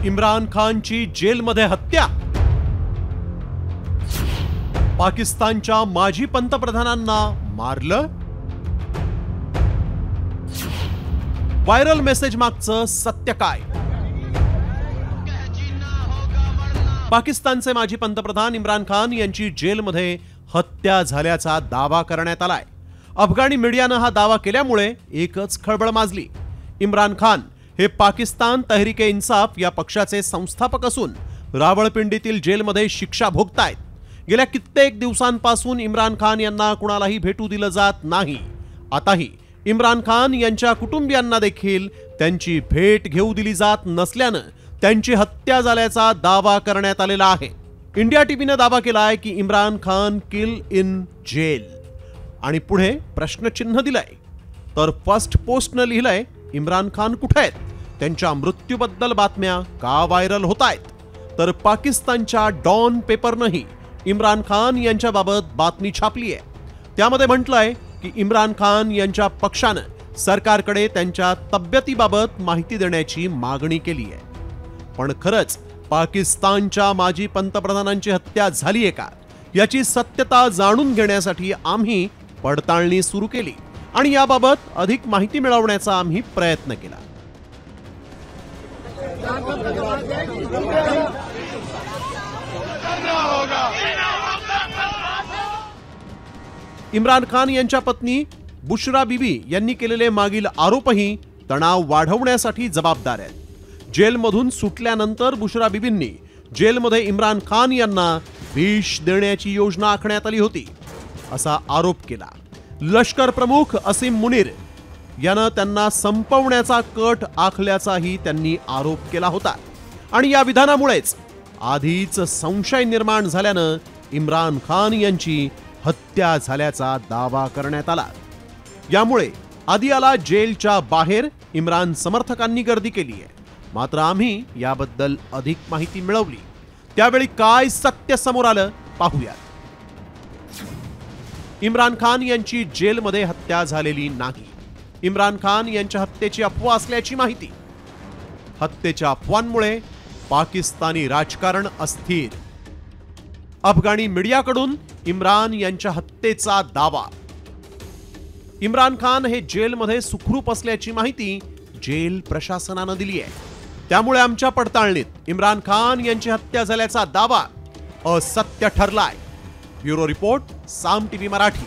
इम्रान खानची जेलमध्ये हत्या। पाकिस्तानच्या माजी पंतप्रधानांना मारलं। व्हायरल मेसेज मागचं सत्य काय? पाकिस्तानचे माजी पंतप्रधान इम्रान खान यांची जेलमध्ये हत्या झाल्याचा दावा करण्यात आलाय। अफगाणी मीडियानं हा दावा केल्यामुळे एकच खळबळ माजली। इम्रान खान हे पाकिस्तान तहरीके इन्साफ या पक्षाचे संस्थापक असून रावळपिंडीतील जेलमध्ये शिक्षा भोगतायत। गेल्या कित्येक दिवसांपासून इम्रान खान यांना कुणालाही भेटू दिलं जात नाही। आताही इम्रान खान यांच्या कुटुंबियांना देखील त्यांची भेट घेऊ दिली जात नसल्यानं त्यांची हत्या झाल्याचा दावा करण्यात आलेला आहे। इंडिया टीव्हीने दावा केलाय की इम्रान खान किल इन जेल आणि पुढे प्रश्नचिन्ह दिलंय। तर फर्स्ट पोस्टनं लिहिलंय इम्रान खान कुठे आहेत, त्यांच्या मृत्यूबद्दल बातम्या का व्हायरल होतायत। तर पाकिस्तानच्या डॉन पेपरनंही इम्रान खान यांच्याबाबत बातमी छापली आहे। त्यामध्ये म्हटलंय की इम्रान खान यांच्या पक्षानं सरकारकडे त्यांच्या तब्येतीबाबत माहिती देण्याची मागणी केली आहे। पण खरंच पाकिस्तानच्या माजी पंतप्रधानांची हत्या झाली आहे का याची सत्यता जाणून घेण्यासाठी आम्ही पडताळणी सुरू केली आणि याबाबत अधिक माहिती मिळवण्याचा आम्ही प्रयत्न केला। इम्रान खान यांच्या पत्नी बुशरा बीबी यांनी केलेले मागील आरोपही तणाव वाढवण्यासाठी जबाबदार आहेत। जेलमधून सुटल्यानंतर बुशरा बीबींनी जेलमध्ये इम्रान खान यांना विष देण्याची योजना आखण्यात आली होती असा आरोप केला। लष्कर प्रमुख असीम मुनीर यानं त्यांना संपवण्याचा कट आखल्याचाही त्यांनी आरोप केला होता आणि या विधानामुळेच आधीच संशय निर्माण झाल्यानं इम्रान खान यांची हत्या झाल्याचा दावा करण्यात आला। यामुळे आदियाला जेलच्या बाहेर इम्रान समर्थकांनी गर्दी केली आहे। मात्र आम्ही याबद्दल अधिक माहिती मिळवली, त्यावेळी काय सत्य समोर आलं पाहूया। इम्रान खान यांची जेलमध्ये हत्या झालेली नाही। इम्रान खान यांच्या हत्येची अफवा असल्याची माहिती। हत्येच्या अफवांमुळे पाकिस्तानी राजकारण अस्थिर। अफगाणी मीडियाकडून इम्रान यांच्या हत्येचा दावा। इम्रान खान हे जेलमध्ये सुखरूप असल्याची माहिती जेल प्रशासनानं दिली आहे। त्यामुळे आमच्या पडताळणीत इम्रान खान यांची हत्या झाल्याचा दावा असत्य ठरलाय। ब्युरो रिपोर्ट, साम टीव्ही मराठी।